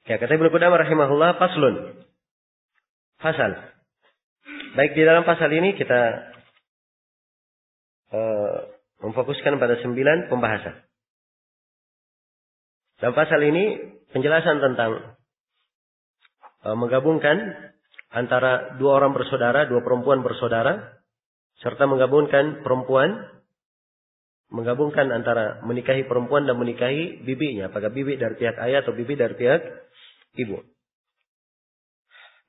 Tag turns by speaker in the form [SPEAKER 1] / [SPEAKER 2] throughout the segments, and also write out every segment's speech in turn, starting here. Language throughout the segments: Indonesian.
[SPEAKER 1] Ya, kata Ibnu Qudamah rahimahullah, faslun. Fasal. Baik, di dalam pasal ini kita memfokuskan pada 9 pembahasan. Dalam pasal ini penjelasan tentang menggabungkan antara 2 orang bersaudara, 2 perempuan bersaudara, serta menggabungkan antara menikahi perempuan dan menikahi bibinya, apakah bibi dari pihak ayah atau bibi dari pihak ibu.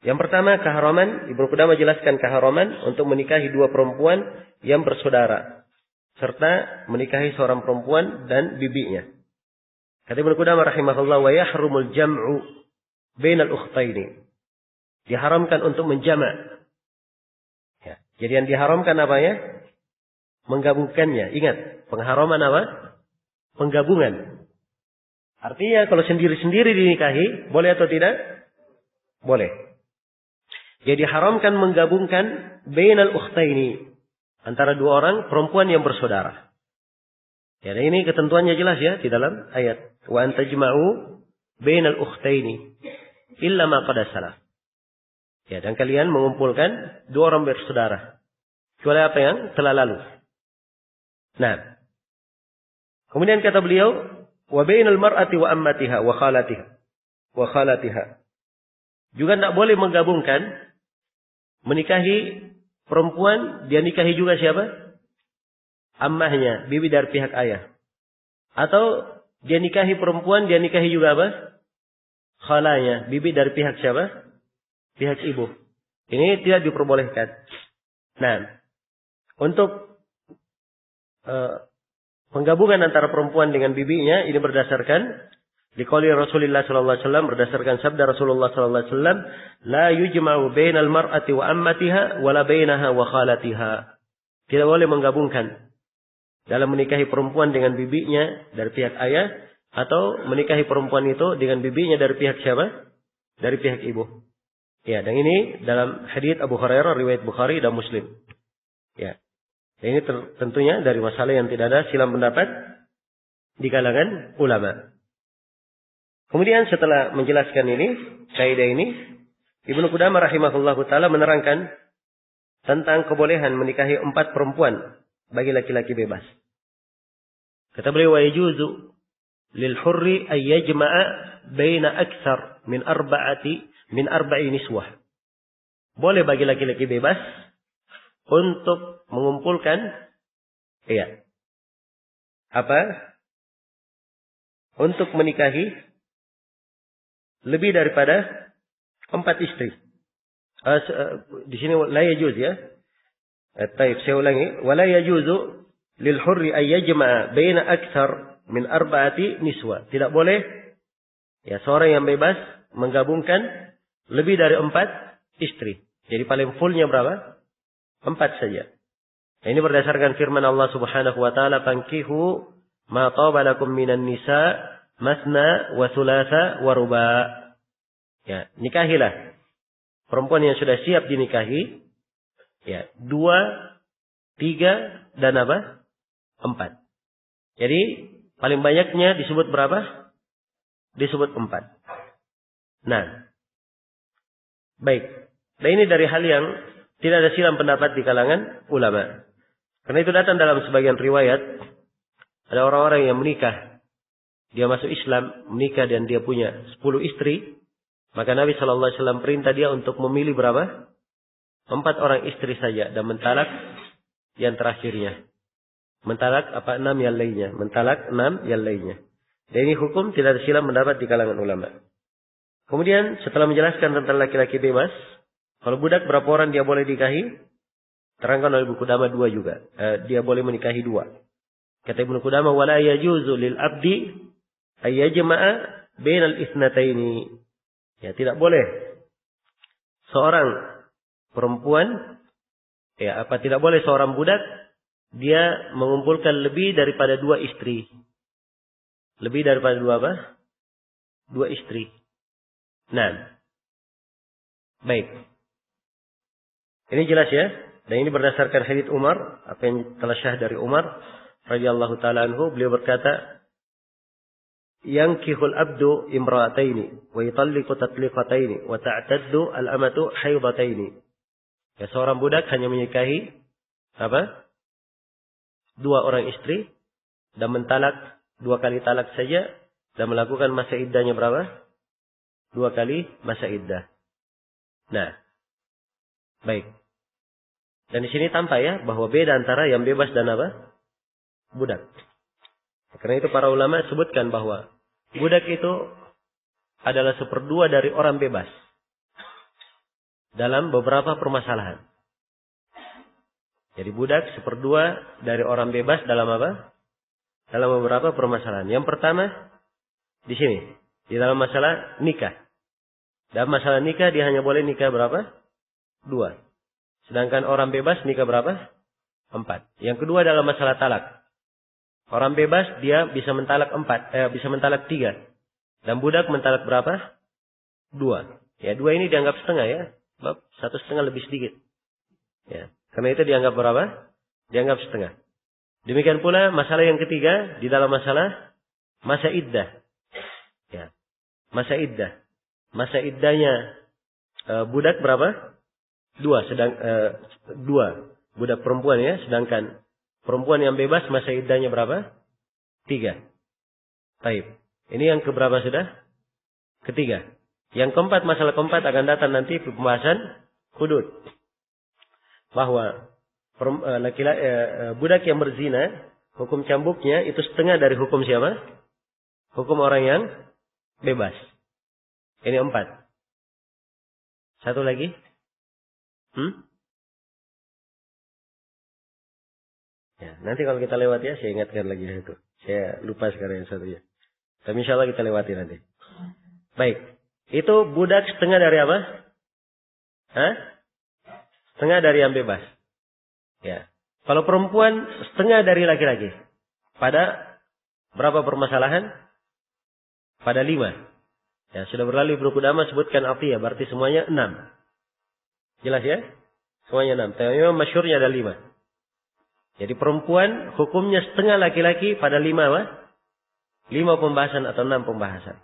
[SPEAKER 1] Yang pertama, keharaman. Ibnu Qudamah jelaskan keharaman untuk menikahi 2 perempuan yang bersaudara, serta menikahi seorang perempuan dan bibinya. Kata Ibnu Qudamah rahimahullah, wa yahrumul jam'u bainal ukhtaini. Diharamkan untuk menjamak. Ya. Jadi yang diharamkan apa ya? Menggabungkannya. Ingat, pengharaman apa? Penggabungan. Artinya kalau sendiri-sendiri dinikahi, boleh atau tidak? Boleh. Jadi haramkan menggabungkan bainal ukhtaini, antara 2 orang perempuan yang bersaudara. Ya, dan ini ketentuannya jelas ya di dalam ayat. Wa antajma'u bainal ukhtaini illa ma qad salaf. Ya, dan kalian mengumpulkan 2 orang bersaudara, kecuali apa yang telah lalu. Nah, kemudian kata beliau, wa bainal mar'ati wa ammatiha wa khalatiha. Juga tidak boleh menggabungkan menikahi perempuan, dia nikahi juga siapa? Ammahnya, bibi dari pihak ayah. Atau dia nikahi perempuan, dia nikahi juga apa? Khalanya, bibi dari pihak siapa? Pihak ibu. Ini tidak diperbolehkan. Nah, untuk penggabungan antara perempuan dengan bibinya ini berdasarkan liqauli Rasulullah sallallahu alaihi wasallam, berdasarkan sabda Rasulullah sallallahu alaihi wasallam, la yujma'u bainal mar'ati wa ammatiha wa la bainaha wa khalatiha. Tidak boleh menggabungkan dalam menikahi perempuan dengan bibinya dari pihak ayah, atau menikahi perempuan itu dengan bibinya dari pihak siapa? Dari pihak ibu. Ya, dan ini dalam hadits Abu Hurairah riwayat Bukhari dan Muslim. Ya. Dan ini tentunya dari masalah yang tidak ada silang pendapat di kalangan ulama. Kemudian setelah menjelaskan ini, kaidah ini, Ibnu Qudamah rahimahullahu taala menerangkan tentang kebolehan menikahi 4 perempuan bagi laki-laki bebas. Kata beliau, wa yajuzu lil hurri ay yajma'a baina aktsar min arba'i niswah. Boleh bagi laki-laki bebas untuk mengumpulkan untuk menikahi lebih daripada 4 istri. Di sini la yajuz ya. Baik, saya ulangi. Wala yajuzu lil hurri ay yajma'a baina aktsar min arba'ati niswa. Tidak boleh ya seorang yang bebas menggabungkan lebih dari 4 istri. Jadi paling fullnya berapa? 4 saja. Nah, ini berdasarkan firman Allah Subhanahu wa taala, "Fankihu ma taba lakum minan nisa masna wa thulatha wa ruba." Ya, nikahilah perempuan yang sudah siap dinikahi, ya, 2, 3 dan apa? 4. Jadi paling banyaknya disebut berapa? Disebut 4. Nah, baik. Dan ini dari hal yang tidak ada silang pendapat di kalangan ulama. Karena itu datang dalam sebagian riwayat, ada orang-orang yang menikah, dia masuk Islam, menikah dan dia punya 10 istri, maka Nabi sallallahu alaihi wasallam perintah dia untuk memilih berapa? 4 orang istri saja dan mentalak yang terakhirnya. Mentalak 6 yang lainnya, mentalak 6 yang lainnya. Dan ini hukum tidak ada silang pendapat di kalangan ulama. Kemudian setelah menjelaskan tentang laki-laki bebas, kalau budak berapa orang dia boleh nikahi? Terangkan oleh Ibnu Qudamah 2 juga. Dia boleh menikahi 2. Kata Ibnu Qudamah, wala yajuzu lil abdi ay yajma'a bainal ithnataini. Ya, tidak boleh seorang perempuan tidak boleh seorang budak dia mengumpulkan lebih daripada 2 istri. Lebih daripada 2 apa? 2 istri. Nah, baik. Ini jelas ya. Dan ini berdasarkan hadits Umar, apa yang telah syah dari Umar radhiyallahu taala anhu, beliau berkata, yankihul abdu imra'ataini wa yutalliqu tatliqataini wa ta'taddu al-amatu haidataini. Ya, seorang budak hanya menikahi apa? 2 orang istri dan mentalak 2 kali talak saja dan melakukan masa iddahnya berapa? 2 kali masa iddah. Nah, baik. Dan di sini tampak ya bahwa beda antara yang bebas dan apa? Budak. Karena itu para ulama sebutkan bahwa budak itu adalah 1/2 dari orang bebas dalam beberapa permasalahan. Jadi budak 1/2 dari orang bebas dalam apa? Dalam beberapa permasalahan. Yang pertama di sini, di dalam masalah nikah. Dalam masalah nikah dia hanya boleh nikah berapa? 2. Sedangkan orang bebas nikah berapa? 4. Yang kedua dalam masalah talak. Orang bebas dia bisa mentalak 3. Dan budak mentalak berapa? 2. Ya, 2 ini dianggap setengah ya. Sebab 1/2 lebih sedikit. Ya. Karena itu dianggap berapa? Dianggap setengah. Demikian pula masalah yang ketiga di dalam masalah masa iddah. Ya. Masa iddah. Masa iddahnya budak berapa? 2 budak perempuan ya, sedangkan perempuan yang bebas masa iddahnya berapa? 3. Baik. Ini yang keberapa sudah? Ketiga. Yang keempat, masalah keempat akan datang nanti pembahasan hudud. Bahwa budak yang berzina, hukum cambuknya itu setengah dari hukum siapa? Hukum orang yang bebas. Ini 4. Satu lagi. Ya, nanti kalau kita lewat ya, saya ingatkan lagi itu. Saya lupa sekarang yang satunya. Tapi insya Allah kita lewati nanti. Baik. Itu budak setengah dari apa? Setengah dari yang bebas. Ya. Kalau perempuan setengah dari laki-laki. Pada berapa permasalahan? Pada 5. Ya, sudah berlalu Ibnu Qudamah sebutkan atiyah, berarti semuanya 6. Jelas ya? Semuanya 6. Tapi memang masyhurnya ada 5. Jadi perempuan hukumnya setengah laki-laki pada 5 apa? 5 pembahasan atau 6 pembahasan.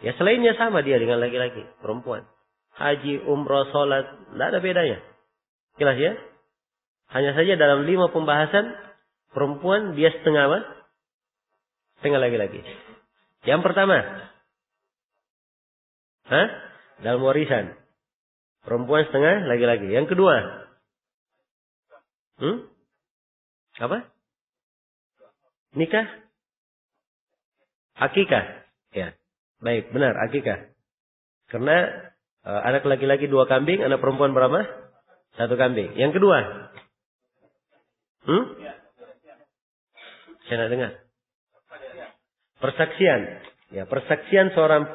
[SPEAKER 1] Ya selainnya sama dia dengan laki-laki, perempuan. Haji, umroh, sholat, tidak ada bedanya. Jelas ya? Hanya saja dalam 5 pembahasan, perempuan dia setengah apa? Setengah laki-laki. Yang pertama. Dalam warisan. Perempuan setengah laki-laki. Yang kedua. Apa? Nikah? Akikah? Ya. Baik, benar, akikah. Karena anak laki-laki 2 kambing, anak perempuan berapa? 1 kambing. Yang kedua? Saya tidak dengar. Persaksian. Ya, persaksian seorang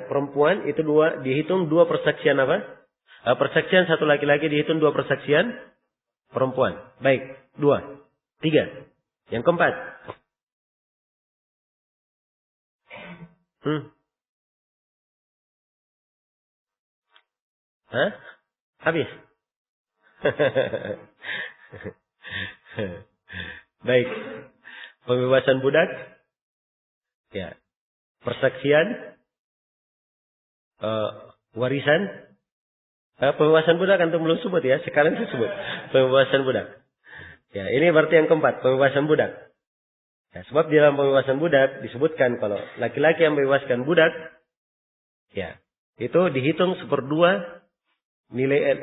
[SPEAKER 1] perempuan itu dihitung 2 persaksian apa? Persaksian 1 laki-laki dihitung 2 persaksian perempuan. Baik, 2, 3. Yang keempat. Habis. Baik. Pembebasan budak. Ya. Persaksian. Warisan. Pembebasan budak antum belum sebut ya. Sekarang saya sebut. Pembebasan budak. Ya, ini berarti yang keempat. Pembebasan budak. Ya, sebab di dalam pembebasan budak disebutkan kalau laki-laki yang membebaskan budak. Ya. Itu dihitung 1/2 nilai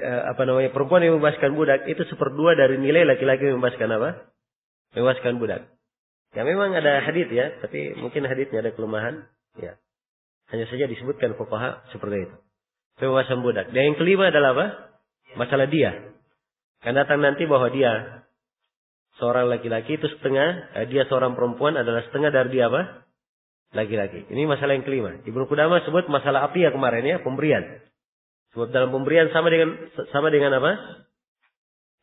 [SPEAKER 1] perempuan yang membebaskan budak itu 1/2 dari nilai laki-laki yang membebaskan apa? Membebaskan budak. Ya memang ada hadits ya, tapi mungkin haditsnya ada kelemahan. Ya. Hanya saja disebutkan fuqaha seperti itu. Pembebasan budak. Dan yang kelima adalah apa? Masalah dia. Kan datang nanti bahwa dia seorang laki-laki itu setengah, dia seorang perempuan adalah setengah dari dia apa? Laki-laki. Ini masalah yang kelima. Ibnu Qudamah sebut masalah atiyah kemarin ya, pemberian. Sebab dalam pemberian sama dengan apa?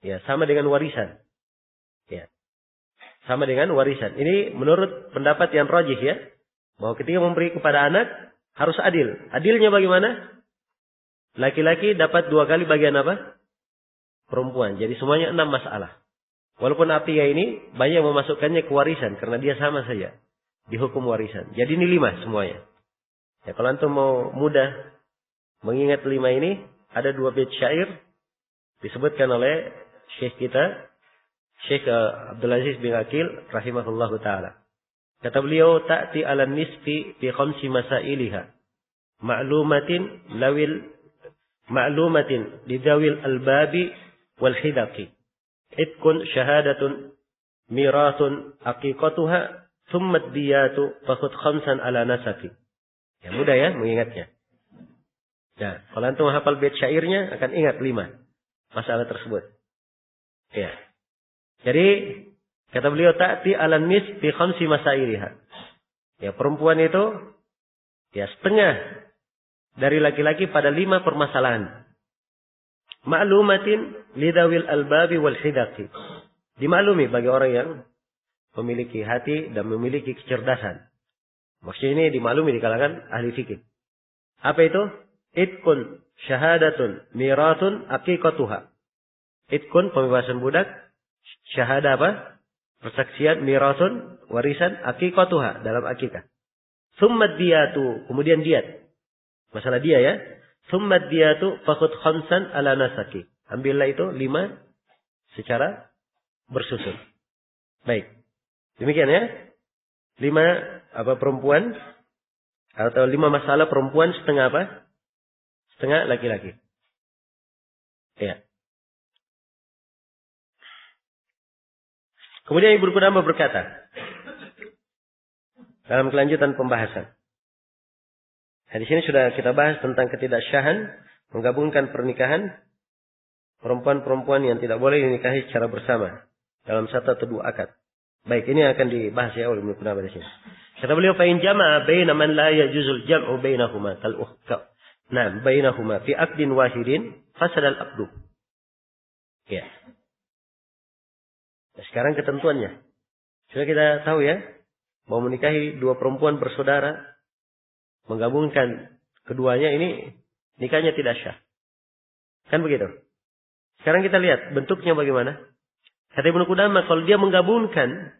[SPEAKER 1] Ya, sama dengan warisan. Ya. Sama dengan warisan. Ini menurut pendapat yang rajih ya. Bahwa ketika memberi kepada anak harus adil. Adilnya bagaimana? Laki-laki dapat 2 kali bagian apa? Perempuan. Jadi semuanya 6 masalah. Walaupun atiyah ini banyak memasukkannya ke warisan karena dia sama saja. di hukum warisan. Jadi ini 5 semuanya. Ya, kalau antum mau mudah mengingat 5 ini, ada 2 bait syair disebutkan oleh Syekh kita, Syekh Abdul Aziz bin Aqil rahimahullahu taala. Kata beliau, ta'ti 'ala nisfi fi khamsi masailiha. Ma'lumatin lidawil albabi wal hidaqi. Itkun syahadatun mirathun aqiqatuha thumma diyatu fakhud khamsan 'ala nasaki. Ya mudah ya mengingatnya. Nah, kalau antum hafal bait syairnya akan ingat 5 masalah tersebut. Ya. Jadi kata beliau ta'ti 'alan nis fi khamsi masailiha. Ya, perempuan itu ya setengah dari laki-laki pada 5 permasalahan. Ma'lumatin lidawil albabi wal hidaqi. Dimaklumi bagi orang yang memiliki hati dan memiliki kecerdasan. Maksudnya ini dimaklumi di kalangan ahli fikih. Apa itu? Itkun syahadatun miratun aqiqatuha. Itkun pembebasan budak, syahadah apa? Persaksian, miratun warisan, aqiqatuha dalam akikah. Tsumma diyatu, kemudian diat. Masalah dia ya. Tsumma diyatu fakhud khamsan 'ala nasaki. Ambillah itu 5 secara bersusun. Baik. Demikian ya. 5 apa perempuan atau 5 masalah perempuan setengah apa? Setengah laki-laki. Ya. Kemudian Ibnu Qudamah berkata dalam kelanjutan pembahasan. Nah, di sini sudah kita bahas tentang ketidaksyahan menggabungkan pernikahan perempuan-perempuan yang tidak boleh dinikahi secara bersama dalam 1 atau 2 akad. Baik, ini akan dibahas ya oleh Ibnu Qudamah di sini. Kata beliau, fa in jama'a baina man la yajuzul jam'u bainahuma kal ukhta. Nah, bainahuma fi aqdin wahidin fasada al-aqdu. Ya. Nah, sekarang ketentuannya. Sudah kita tahu ya, mau menikahi 2 perempuan bersaudara, menggabungkan keduanya ini nikahnya tidak syah. Kan begitu? Sekarang kita lihat bentuknya bagaimana. Kata Ibnu Qudamah, kalau dia menggabungkan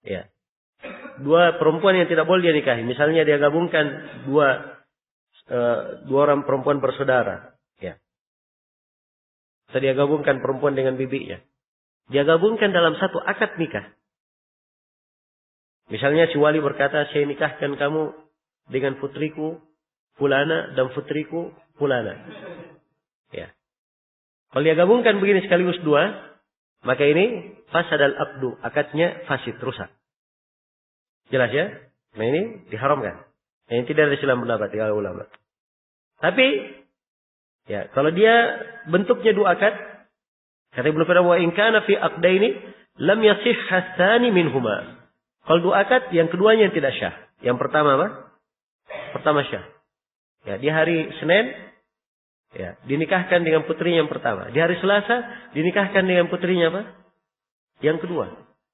[SPEAKER 1] ya 2 perempuan yang tidak boleh dia nikahi, misalnya dia gabungkan 2 orang perempuan bersaudara, ya. Atau dia gabungkan perempuan dengan bibinya. Dia gabungkan dalam 1 akad nikah. Misalnya si wali berkata, saya nikahkan kamu dengan putriku fulana dan putriku fulana. Ya. Kalau dia gabungkan begini sekaligus 2, maka ini fasadal aqdu, akadnya fasid, rusak. Jelas ya? Nah ini diharamkan. Nah, ini tidak ada silang pendapat di kalangan ulama. Tapi ya, kalau dia bentuknya 2 akad, kata Ibnu Qudamah, wa in kana fi aqdaini lam yasihha tsani minhuma. Kalau 2 akad, yang keduanya yang tidak syah. Yang pertama apa? Pertama syah. Ya, di hari Senin ya, dinikahkan dengan putrinya yang pertama. Di hari Selasa dinikahkan dengan putrinya apa? Yang kedua.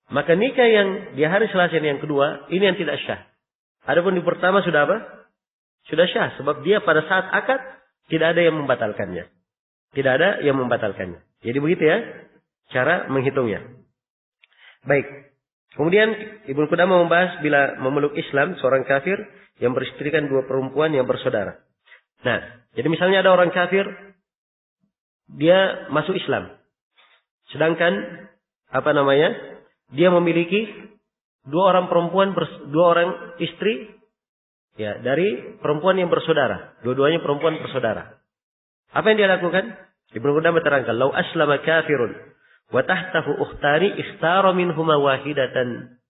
[SPEAKER 1] Maka nikah yang di hari Selasa yang kedua, ini yang tidak syah. Adapun di pertama sudah apa? Sudah syah. Sebab dia pada saat akad tidak ada yang membatalkannya. Tidak ada yang membatalkannya. Jadi begitu ya cara menghitungnya. Baik. Kemudian Ibnu Qudamah membahas bila memeluk Islam seorang kafir yang beristrikan 2 perempuan yang bersaudara. Nah, jadi misalnya ada orang kafir, dia masuk Islam. Sedangkan dia memiliki 2 orang perempuan, 2 orang istri ya dari perempuan yang bersaudara. Dua-duanya perempuan bersaudara. Apa yang dia lakukan? Ibnu Qudamah terangkan, "Lau aslama kafirun wa tahtahu ukhtani ikhtara minhuma wahidatan."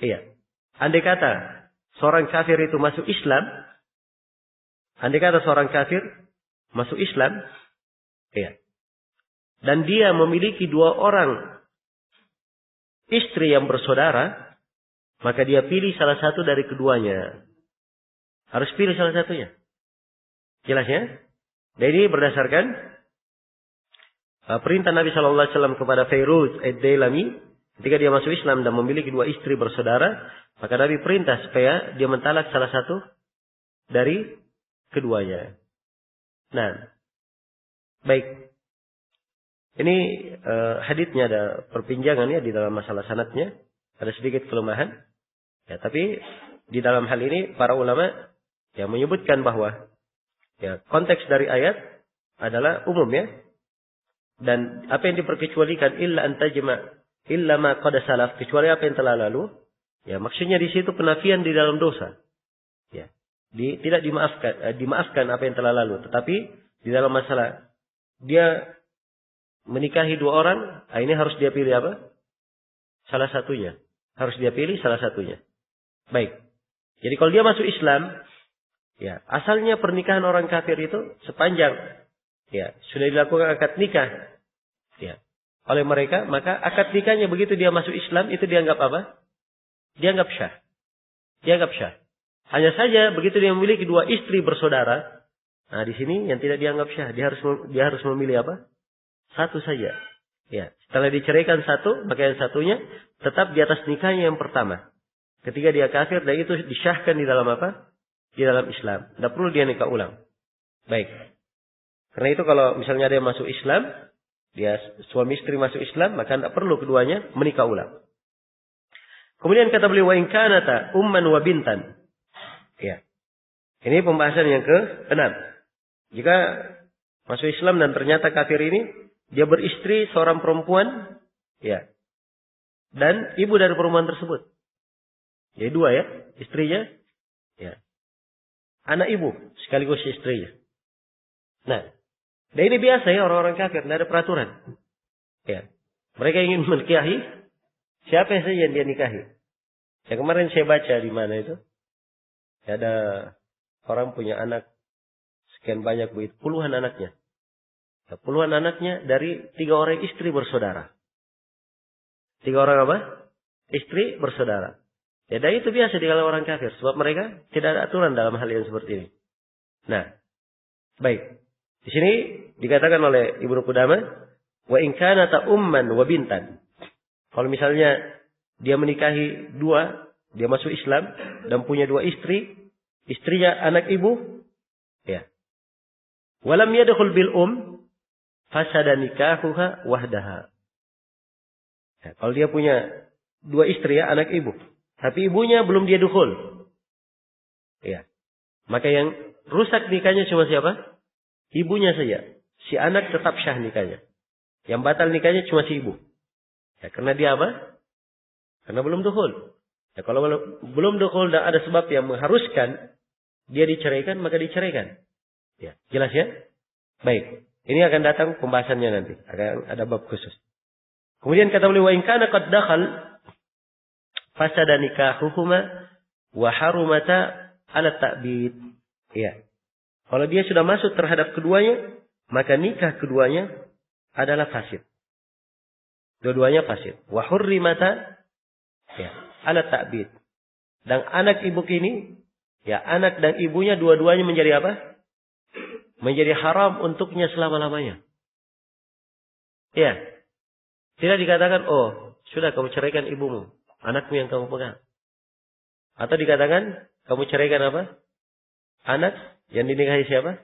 [SPEAKER 1] Iya. Andai kata seorang kafir itu masuk Islam, iya. Dan dia memiliki 2 orang istri yang bersaudara, maka dia pilih salah satu dari keduanya. Harus pilih salah satunya. Jelas ya? Dan ini berdasarkan perintah Nabi Shallallahu Alaihi Wasallam kepada Fairuz ad-Dailami ketika dia masuk Islam dan memiliki 2 istri bersaudara, maka Nabi perintah supaya dia mentalak salah satu dari keduanya. Nah, baik. Ini haditsnya ada perpinjangan ya di dalam masalah sanadnya, ada sedikit kelemahan. Ya, tapi di dalam hal ini para ulama yang menyebutkan bahwa ya konteks dari ayat adalah umum ya. Dan apa yang diperkecualikan illa antajma illa ma qad salaf, kecuali apa yang telah lalu. Ya, maksudnya di situ penafian di dalam dosa. Ya. Tidak dimaafkan apa yang telah lalu, tetapi di dalam masalah dia menikahi dua orang, ini harus dia pilih apa? Salah satunya. Harus dia pilih salah satunya. Baik. Jadi kalau dia masuk Islam, ya, asalnya pernikahan orang kafir itu sepanjang ya sudah dilakukan akad nikah ya oleh mereka, maka akad nikahnya begitu dia masuk Islam itu dianggap apa? Dianggap syah. Dianggap syah. Hanya saja begitu dia memiliki dua istri bersaudara, nah di sini yang tidak dianggap syah, dia harus memilih apa? Satu saja. Ya, setelah diceraikan satu, maka yang satunya tetap di atas nikahnya yang pertama. Ketika dia kafir, dan itu disyahkan di dalam apa? Di dalam Islam. Tidak perlu dia nikah ulang. Baik. Karena itu kalau misalnya ada yang masuk Islam, dia suami istri masuk Islam, maka tidak perlu keduanya menikah ulang. Kemudian kata beliau, wa in kanata umman wa bintan. Ya. Ini pembahasan yang ke-6. Jika masuk Islam dan ternyata kafir ini, dia beristri seorang perempuan, ya, dan ibu dari perempuan tersebut. Jadi dua ya, istrinya, ya, anak ibu sekaligus istrinya. Nah, dan ini biasa ya orang-orang kafir, tidak ada peraturan. Ya, mereka ingin menikahi siapa saja yang dia nikahi. Ya kemarin saya baca di mana itu, ya, ada orang punya anak sekian banyak begitu, puluhan anaknya. Ya, puluhan anaknya dari 3 orang istri bersaudara. 3 orang apa? Istri bersaudara. Ya, dan itu biasa di kalangan orang kafir. Sebab mereka tidak ada aturan dalam hal yang seperti ini. Nah, baik. Di sini dikatakan oleh Ibnu Qudamah, wa in kanata umman wa bintan. Kalau misalnya dia menikahi 2, dia masuk Islam dan punya 2 istri, istrinya anak ibu, ya. Walam yadkhul bil fasada nikahuha wahdaha. Ya, kalau dia punya 2 istri ya, anak ibu, tapi ibunya belum dia dukhul. Ya. Maka yang rusak nikahnya cuma siapa? Ibunya saja. Si anak tetap syah nikahnya. Yang batal nikahnya cuma si ibu. Ya, karena dia apa? Karena belum dukhul. Ya, kalau belum dukhul dan ada sebab yang mengharuskan dia diceraikan, maka diceraikan. Ya, jelas ya? Baik. Ini akan datang pembahasannya nanti. Akan ada bab khusus. Kemudian kata beliau, wa in kana qad dakhal fasada nikahuhuma wa harumata ala ta'bid. Ya. Kalau dia sudah masuk terhadap keduanya, maka nikah keduanya adalah fasid. Dua-duanya fasid. Wa hurrimata ya, ala ta'bid. Dan anak ibu ini, ya, anak dan ibunya dua-duanya menjadi apa? Menjadi haram untuknya selama-lamanya. Ya. Tidak dikatakan, oh, sudah kamu ceraikan ibumu. Anakmu yang kamu pegang. Atau dikatakan, kamu ceraikan apa? Anak yang dinikahi siapa?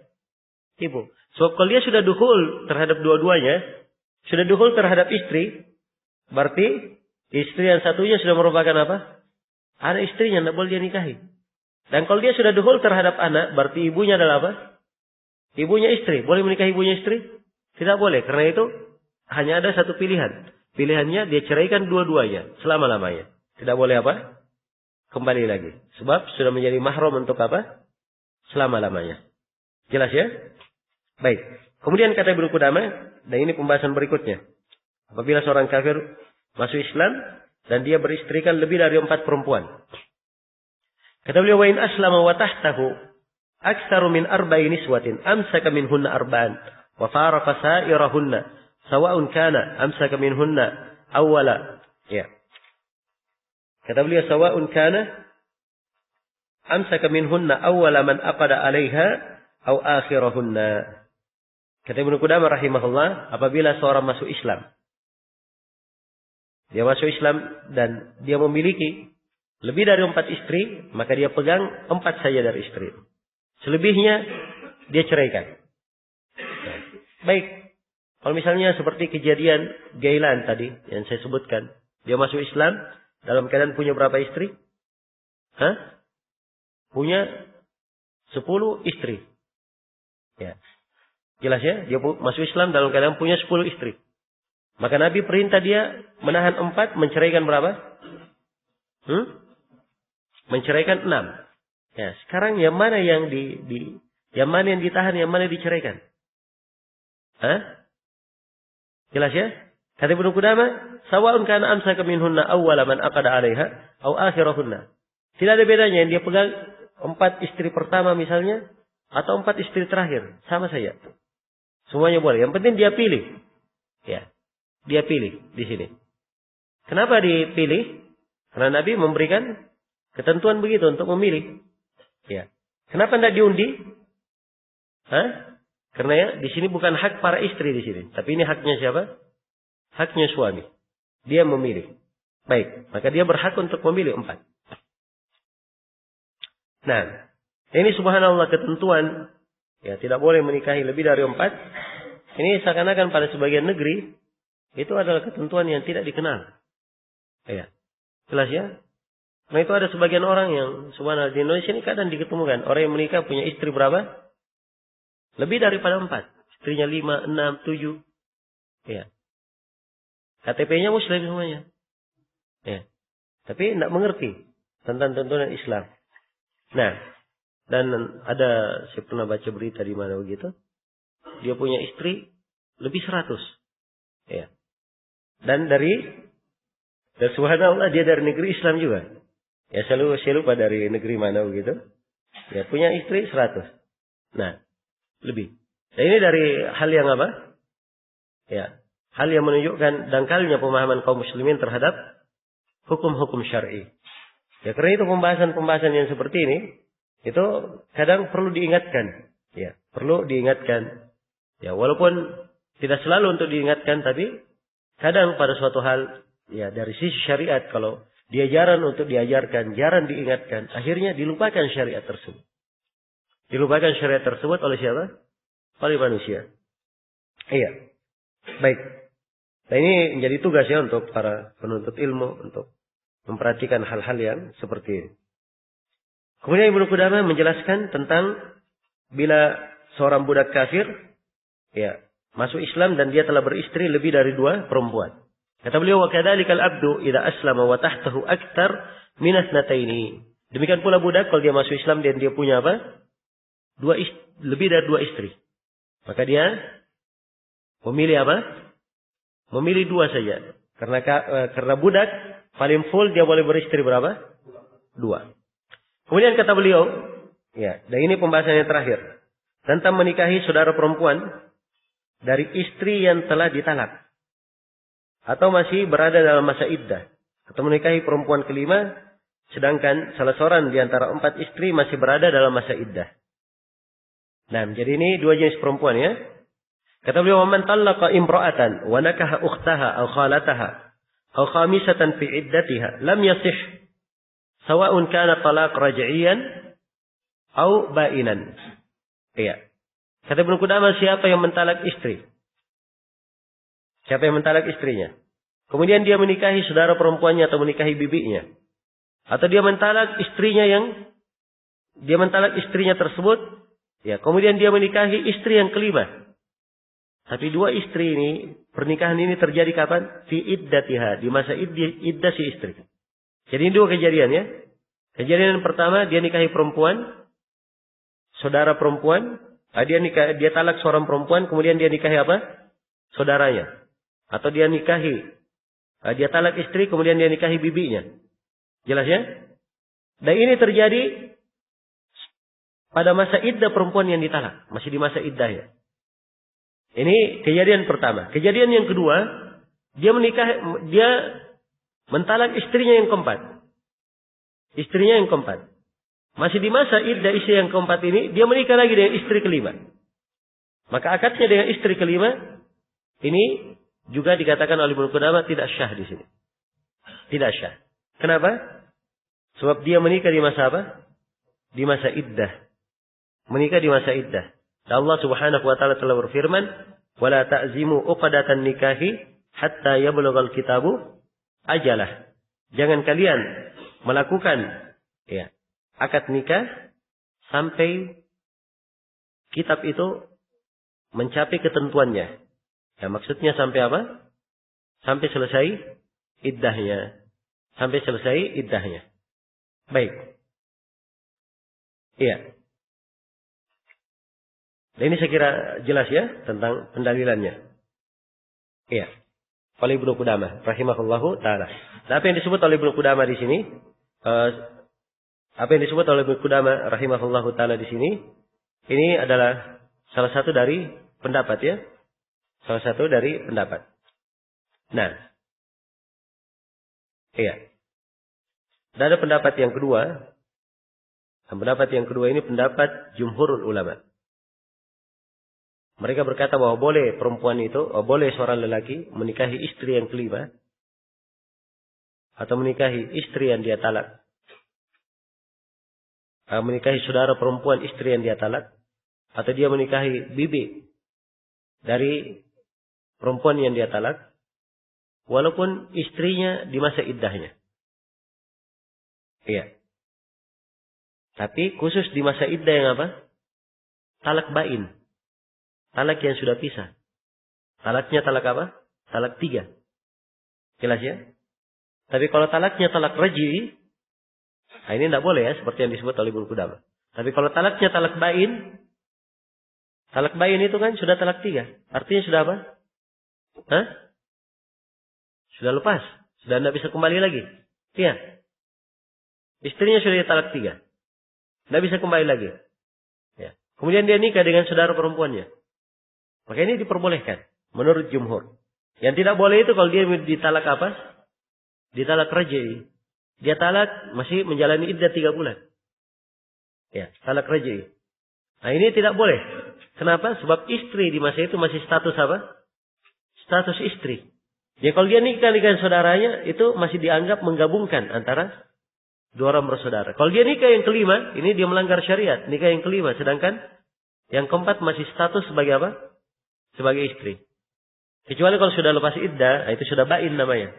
[SPEAKER 1] Ibu. So, kalau dia sudah dukhul terhadap dua-duanya, sudah dukhul terhadap istri, berarti istri yang satunya sudah merupakan apa? Anak istrinya, tidak boleh dia nikahi. Dan kalau dia sudah dukhul terhadap anak, berarti ibunya adalah apa? Ibunya istri. Boleh menikahi ibunya istri? Tidak boleh. Karena itu hanya ada satu pilihan. Pilihannya dia ceraikan dua-duanya selama-lamanya. Tidak boleh apa? Kembali lagi. Sebab sudah menjadi mahram untuk apa? Selama-lamanya. Jelas ya? Baik. Kemudian kata Ibnu Qudamah, dan ini pembahasan berikutnya. Apabila seorang kafir masuk Islam dan dia beristrikan lebih dari 4 perempuan. Kata beliau, wa in aslama wa tahtahu aktsaru min 4 niswatin amsaka minhunna 4 wa faraqa sa'irahunna sawa'un kana amsaka minhunna awwala. Ya. Kata beliau, sawa'un kana amsaka minhunna awwala man aqada 'alaiha aw akhirahunna. Kata Ibnu Qudamah rahimahullah, apabila seorang masuk Islam, dia masuk Islam dan dia memiliki lebih dari 4 istri, maka dia pegang 4 saja dari istri. Selebihnya dia ceraikan. Baik. Kalau misalnya seperti kejadian Gailan tadi yang saya sebutkan, dia masuk Islam dalam keadaan punya berapa istri? punya 10 istri. Ya. Jelas ya? Dia masuk Islam dalam keadaan punya 10 istri. Maka Nabi perintah dia menahan 4, menceraikan berapa? Menceraikan 6. Ya, sekarang yang mana yang yang mana yang ditahan, yang mana diceraikan? Jelas ya? Kata Ibnu Qudamah, sawa'un kana amsaka minhunna awwala man aqada 'alaiha aw akhirahunna. Tidak ada bedanya yang dia pegang 4 istri pertama misalnya atau 4 istri terakhir, sama saja. Semuanya boleh. Yang penting dia pilih. Ya. Dia pilih di sini. Kenapa dipilih? Karena Nabi memberikan ketentuan begitu untuk memilih. Ya. Kenapa tidak diundi? Karena ya di sini bukan hak para istri di sini, tapi ini haknya siapa? Haknya suami. Dia memilih. Baik, maka dia berhak untuk memilih 4. Nah, ini subhanallah ketentuan, ya tidak boleh menikahi lebih dari 4. Ini seakan-akan pada sebagian negeri itu adalah ketentuan yang tidak dikenal. Ya, jelas ya. Nah itu ada sebagian orang yang subhanallah di Indonesia ini kadang diketemukan orang yang menikah punya istri berapa? Lebih daripada 4. Istrinya 5, 6, 7. Ya. KTP-nya Muslim semuanya. Ya. Tapi tidak mengerti tentang tuntunan Islam. Nah, dan ada, saya pernah baca berita di mana begitu. Dia punya istri lebih 100. Ya. Dan subhanallah dia dari negeri Islam juga. Ya, saya lupa dari negeri mana begitu. Ya, punya istri 100. Nah, lebih. Dan ini dari hal yang apa? Ya, hal yang menunjukkan dangkalnya pemahaman kaum muslimin terhadap hukum-hukum syar'i. Ya, karena itu pembahasan-pembahasan yang seperti ini itu kadang perlu diingatkan. Ya, perlu diingatkan. Ya, walaupun tidak selalu untuk diingatkan, tapi kadang pada suatu hal ya dari sisi syariat kalau dia jarang untuk diajarkan, jarang diingatkan, akhirnya dilupakan syariat tersebut. Dilupakan syariat tersebut oleh siapa? Oleh manusia. Iya. Baik. Nah ini menjadi tugas ya untuk para penuntut ilmu untuk memperhatikan hal-hal yang seperti ini. Kemudian Ibnu Qudamah menjelaskan tentang bila seorang budak kafir ya masuk Islam dan dia telah beristri lebih dari 2 perempuan. Kata beliau, wa kadzalikal abdu idza aslama wa tahtahu aktsar min asnataini. Demikian pula budak kalau dia masuk Islam dan dia punya apa? Lebih dari 2 istri. Maka dia memilih apa? Memilih 2 saja. Karena budak paling full dia boleh beristri berapa? 2. Kemudian kata beliau, ya, dan ini pembahasan yang terakhir tentang menikahi saudara perempuan dari istri yang telah ditalak atau masih berada dalam masa iddah, atau menikahi perempuan kelima sedangkan salah seorang di antara 4 istri masih berada dalam masa iddah. Nah, jadi ini 2 jenis perempuan ya. Kata beliau, "Man talaqa imra'atan wa nakaha ukhtaha aw khalataha aw khamisatan fi iddatiha lam yasih sawa'un kana talaq raj'iyan aw ba'inan." Iya. Kata Ibnu Qudamah, siapa yang mentalak istri? Siapa yang mentalak istrinya? Kemudian dia menikahi saudara perempuannya atau menikahi bibinya. Atau dia mentalak istrinya tersebut. Ya, kemudian dia menikahi istri yang kelima. Tapi 2 istri ini, pernikahan ini terjadi kapan? Fi iddatiha, di masa iddah si istri. Jadi ini 2 kejadian ya. Kejadian yang pertama, dia nikahi perempuan, saudara perempuan, dia talak seorang perempuan, kemudian dia nikahi apa? Saudaranya. Atau dia talak istri, kemudian dia nikahi bibinya. Jelas ya? Dan ini terjadi pada masa iddah perempuan yang ditalak. Masih di masa iddah ya. Ini kejadian pertama. Kejadian yang kedua, dia mentalak istrinya yang keempat. Istrinya yang keempat. Masih di masa iddah istri yang keempat ini, dia menikah lagi dengan istri kelima. Maka akadnya dengan istri kelima, ini juga dikatakan oleh Ibnu Qudamah tidak syah di sini. Tidak syah. Kenapa? Sebab dia menikah di masa apa? Di masa iddah. Menikah di masa iddah. Dan Allah Subhanahu wa taala telah berfirman, "Wala ta'zimu uqdatan nikahi hatta yablughal kitabu ajalah." Jangan kalian melakukan Ya. Akad nikah sampai kitab itu mencapai ketentuannya. Ya, maksudnya sampai apa? Sampai selesai iddahnya. Sampai selesai iddahnya. Baik. Iya. Dan ini saya kira jelas ya tentang pendalilannya. Iya. Oleh Ibnu Qudamah rahimahullahu taala. Nah, apa yang disebut oleh Ibnu Qudamah di sini? Apa yang disebut oleh Ibnu Qudamah rahimahullahu taala di sini? Ini adalah salah satu dari pendapat ya. Salah satu dari pendapat. Nah. Iya. Dan ada pendapat yang kedua. Dan pendapat yang kedua ini pendapat jumhurul ulama. Mereka berkata bahwa boleh perempuan itu, boleh seorang lelaki menikahi istri yang kelima. Atau menikahi istri yang dia talak. Menikahi saudara perempuan istri yang dia talak. Atau dia menikahi bibi dari perempuan yang dia talak. Walaupun istrinya di masa iddahnya. Iya. Tapi khusus di masa iddah yang apa? Talak bain. Talak yang sudah pisah. Talaknya talak apa? Talak 3. Jelas ya? Tapi kalau talaknya talak raj'i, nah ini tidak boleh ya, seperti yang disebut oleh Ibnu Qudamah. Tapi kalau talaknya talak bain itu kan sudah talak 3. Artinya sudah apa? Hah? Sudah lepas. Sudah tidak bisa kembali lagi. Iya. Istrinya sudah talak 3. Tidak bisa kembali lagi. Ya. Kemudian dia nikah dengan saudara perempuannya. Maka ini diperbolehkan. Menurut jumhur. Yang tidak boleh itu kalau dia ditalak apa? Ditalak raj'i. Dia talak masih menjalani iddah 3 bulan. Ya, talak raj'i. Nah ini tidak boleh. Kenapa? Sebab istri di masa itu masih status apa? Status istri. Ya kalau dia nikah dengan saudaranya itu masih dianggap menggabungkan antara dua orang bersaudara. Kalau dia nikah yang kelima, ini dia melanggar syariat. Nikah yang kelima. Sedangkan yang keempat masih status sebagai apa? Sebagai istri. Kecuali kalau sudah lepas iddah, itu sudah bain namanya.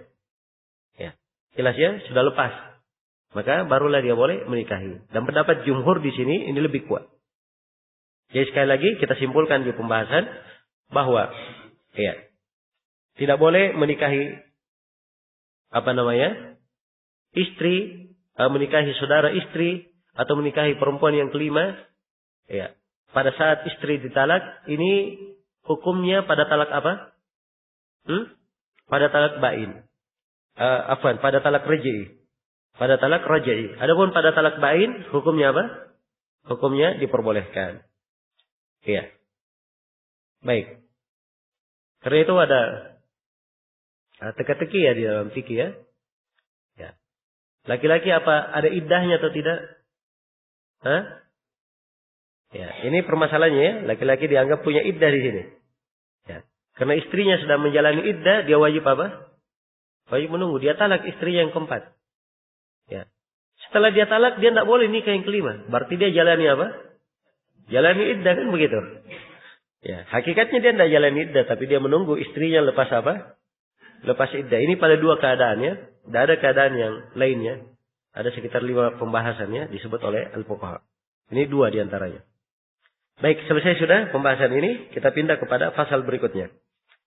[SPEAKER 1] Ya. Jelas ya, sudah lepas. Maka barulah dia boleh menikahi. Dan pendapat jumhur di sini ini lebih kuat. Jadi sekali lagi kita simpulkan di pembahasan bahwa ya, tidak boleh menikahi istri, menikahi saudara istri atau menikahi perempuan yang kelima. Ya. Pada saat istri ditalak, ini hukumnya pada talak apa? Pada talak bain. Pada talak raj'i. Pada talak raj'i. Adapun pada talak bain, hukumnya apa? Hukumnya diperbolehkan. Iya. Baik. Karena itu ada teka-teki ya di dalam fikih ya. Ya. Laki-laki apa ada iddahnya atau tidak? Hah? Ya, ini permasalahannya ya. Laki-laki dianggap punya iddah di sini. Ya. Karena istrinya sedang menjalani iddah, dia wajib apa? Wajib menunggu. Dia talak istrinya yang keempat. Ya. Setelah dia talak, dia tidak boleh nikah yang kelima. Berarti dia jalani apa? Jalani iddah kan begitu. Ya. Hakikatnya dia tidak jalani iddah, tapi dia menunggu istrinya lepas apa? Lepas iddah. Ini pada dua keadaan ya. Tidak ada keadaan yang lainnya. Ada sekitar 5 pembahasannya disebut oleh al-fuqaha. Ini 2 diantaranya. Baik, selesai sudah pembahasan ini. Kita pindah kepada pasal berikutnya.